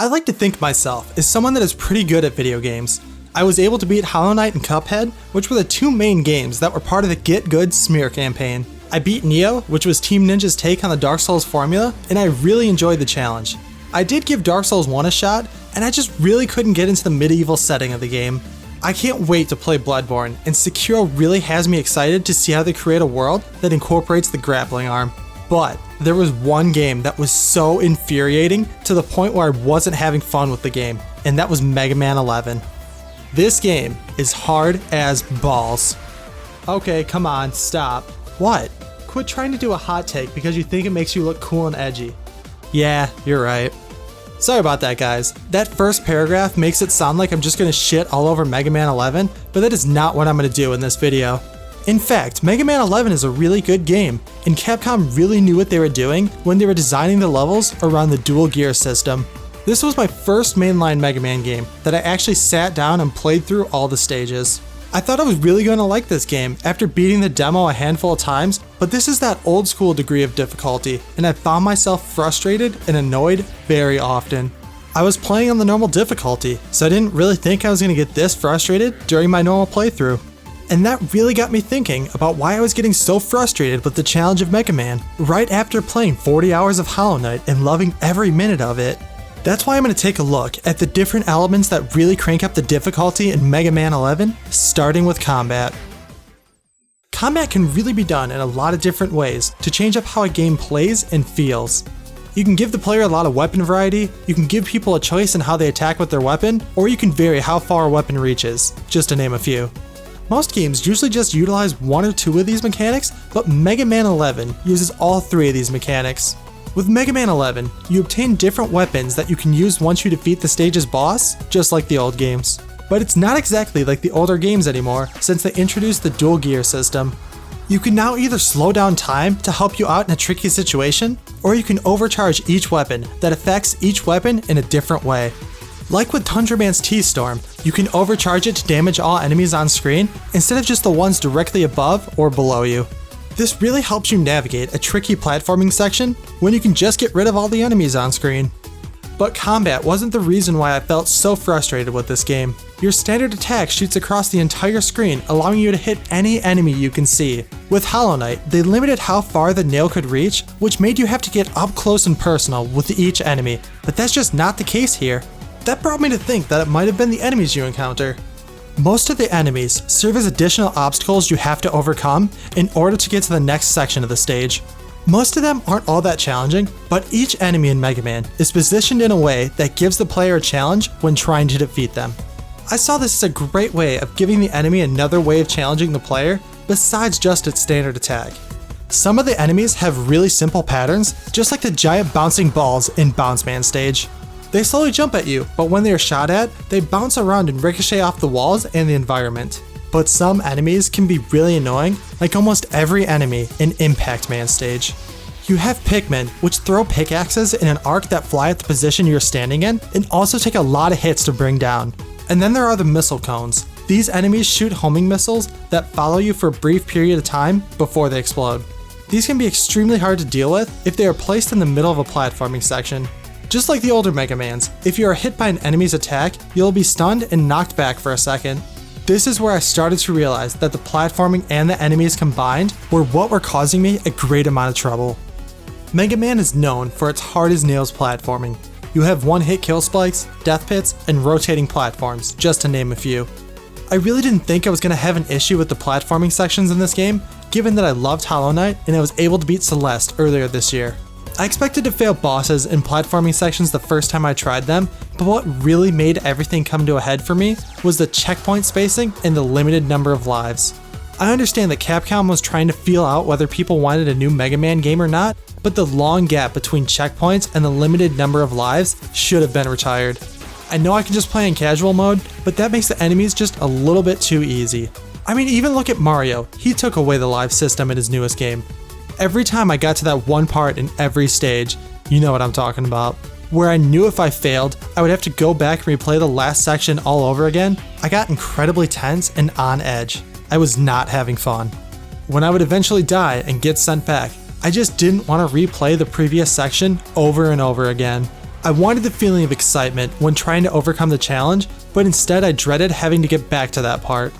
I like to think myself as someone that is pretty good at video games. I was able to beat Hollow Knight and Cuphead, which were the two main games that were part of the Get Good smear campaign. I beat Nioh, which was Team Ninja's take on the Dark Souls formula, and I really enjoyed the challenge. I did give Dark Souls 1 a shot, and I just really couldn't get into the medieval setting of the game. I can't wait to play Bloodborne, and Sekiro really has me excited to see how they create a world that incorporates the grappling arm. But there was one game that was so infuriating to the point where I wasn't having fun with the game, and that was Mega Man 11. This game is hard as balls. Okay, come on, stop. What? Quit trying to do a hot take because you think it makes you look cool and edgy. Yeah, you're right. Sorry about that, guys. That first paragraph makes it sound like I'm just gonna shit all over Mega Man 11, but that is not what I'm gonna do in this video. In fact, Mega Man 11 is a really good game, and Capcom really knew what they were doing when they were designing the levels around the dual gear system. This was my first mainline Mega Man game that I actually sat down and played through all the stages. I thought I was really going to like this game after beating the demo a handful of times, but this is that old school degree of difficulty, and I found myself frustrated and annoyed very often. I was playing on the normal difficulty, so I didn't really think I was going to get this frustrated during my normal playthrough. And that really got me thinking about why I was getting so frustrated with the challenge of Mega Man right after playing 40 hours of Hollow Knight and loving every minute of it. That's why I'm going to take a look at the different elements that really crank up the difficulty in Mega Man 11, starting with combat. Combat can really be done in a lot of different ways to change up how a game plays and feels. You can give the player a lot of weapon variety, you can give people a choice in how they attack with their weapon, or you can vary how far a weapon reaches, just to name a few. Most games usually just utilize one or two of these mechanics, but Mega Man 11 uses all three of these mechanics. With Mega Man 11, you obtain different weapons that you can use once you defeat the stage's boss, just like the old games. But it's not exactly like the older games anymore, since they introduced the dual gear system. You can now either slow down time to help you out in a tricky situation, or you can overcharge each weapon that affects each weapon in a different way. Like with Tundra Man's T-Storm, you can overcharge it to damage all enemies on screen instead of just the ones directly above or below you. This really helps you navigate a tricky platforming section when you can just get rid of all the enemies on screen. But combat wasn't the reason why I felt so frustrated with this game. Your standard attack shoots across the entire screen, allowing you to hit any enemy you can see. With Hollow Knight, they limited how far the nail could reach, which made you have to get up close and personal with each enemy, but that's just not the case here. That brought me to think that it might have been the enemies you encounter. Most of the enemies serve as additional obstacles you have to overcome in order to get to the next section of the stage. Most of them aren't all that challenging, but each enemy in Mega Man is positioned in a way that gives the player a challenge when trying to defeat them. I saw this as a great way of giving the enemy another way of challenging the player besides just its standard attack. Some of the enemies have really simple patterns, just like the giant bouncing balls in Bounce Man stage. They slowly jump at you, but when they are shot at, they bounce around and ricochet off the walls and the environment. But some enemies can be really annoying, like almost every enemy in Impact Man stage. You have Pikmin, which throw pickaxes in an arc that fly at the position you're standing in, and also take a lot of hits to bring down. And then there are the missile cones. These enemies shoot homing missiles that follow you for a brief period of time before they explode. These can be extremely hard to deal with if they are placed in the middle of a platforming section. Just like the older Mega Mans, if you are hit by an enemy's attack, you'll be stunned and knocked back for a second. This is where I started to realize that the platforming and the enemies combined were what were causing me a great amount of trouble. Mega Man is known for its hard-as-nails platforming. You have one-hit kill spikes, death pits, and rotating platforms, just to name a few. I really didn't think I was going to have an issue with the platforming sections in this game, given that I loved Hollow Knight and I was able to beat Celeste earlier this year. I expected to fail bosses and platforming sections the first time I tried them, but what really made everything come to a head for me was the checkpoint spacing and the limited number of lives. I understand that Capcom was trying to feel out whether people wanted a new Mega Man game or not, but the long gap between checkpoints and the limited number of lives should have been retired. I know I can just play in casual mode, but that makes the enemies just a little bit too easy. I mean, even look at Mario, he took away the live system in his newest game. Every time I got to that one part in every stage, you know what I'm talking about, where I knew if I failed, I would have to go back and replay the last section all over again, I got incredibly tense and on edge. I was not having fun. When I would eventually die and get sent back, I just didn't want to replay the previous section over and over again. I wanted the feeling of excitement when trying to overcome the challenge, but instead I dreaded having to get back to that part.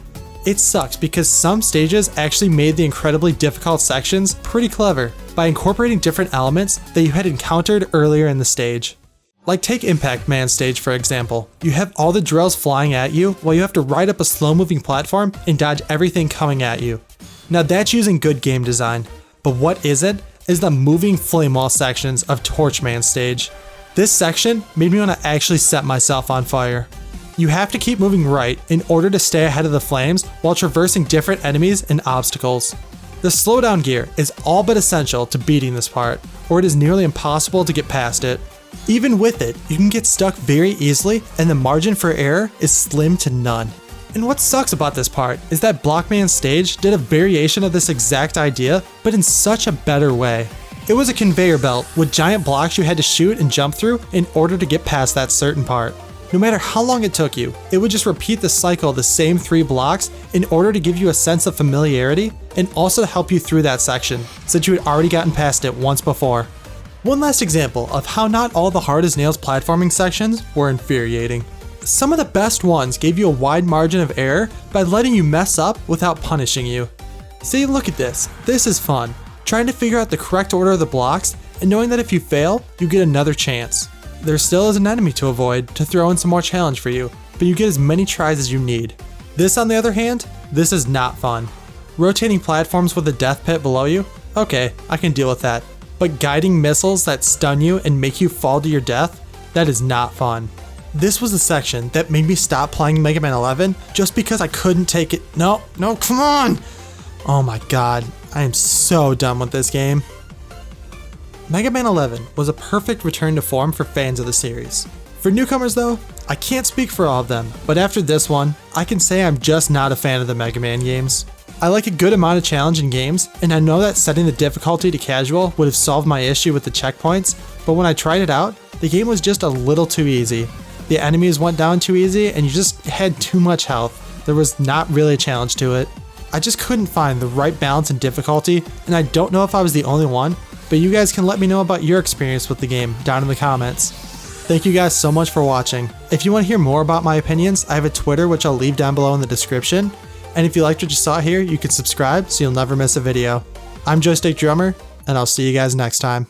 It sucks because some stages actually made the incredibly difficult sections pretty clever by incorporating different elements that you had encountered earlier in the stage. Like take Impact Man stage for example. You have all the drills flying at you while you have to ride up a slow moving platform and dodge everything coming at you. Now that's using good game design, but what isn't is the moving flame wall sections of Torchman stage. This section made me want to actually set myself on fire. You have to keep moving right in order to stay ahead of the flames while traversing different enemies and obstacles. The slowdown gear is all but essential to beating this part, or it is nearly impossible to get past it. Even with it, you can get stuck very easily and the margin for error is slim to none. And what sucks about this part is that Blockman stage did a variation of this exact idea, but in such a better way. It was a conveyor belt with giant blocks you had to shoot and jump through in order to get past that certain part. No matter how long it took you, it would just repeat the cycle of the same 3 blocks in order to give you a sense of familiarity and also to help you through that section, since you had already gotten past it once before. One last example of how not all the hard as nails platforming sections were infuriating. Some of the best ones gave you a wide margin of error by letting you mess up without punishing you. See, look at this. This is fun. Trying to figure out the correct order of the blocks and knowing that if you fail, you get another chance. There still is an enemy to avoid to throw in some more challenge for you, but you get as many tries as you need. This on the other hand, this is not fun. Rotating platforms with a death pit below you? Okay, I can deal with that. But guiding missiles that stun you and make you fall to your death? That is not fun. This was the section that made me stop playing Mega Man 11 just because I couldn't take it. No, come on! Oh my god, I am so done with this game. Mega Man 11 was a perfect return to form for fans of the series. For newcomers though, I can't speak for all of them, but after this one, I can say I'm just not a fan of the Mega Man games. I like a good amount of challenge in games, and I know that setting the difficulty to casual would have solved my issue with the checkpoints, but when I tried it out, the game was just a little too easy. The enemies went down too easy and you just had too much health. There was not really a challenge to it. I just couldn't find the right balance and difficulty, and I don't know if I was the only one, but you guys can let me know about your experience with the game down in the comments. Thank you guys so much for watching. If you want to hear more about my opinions, I have a Twitter which I'll leave down below in the description. And if you liked what you saw here, you can subscribe so you'll never miss a video. I'm Joystick Drummer, and I'll see you guys next time.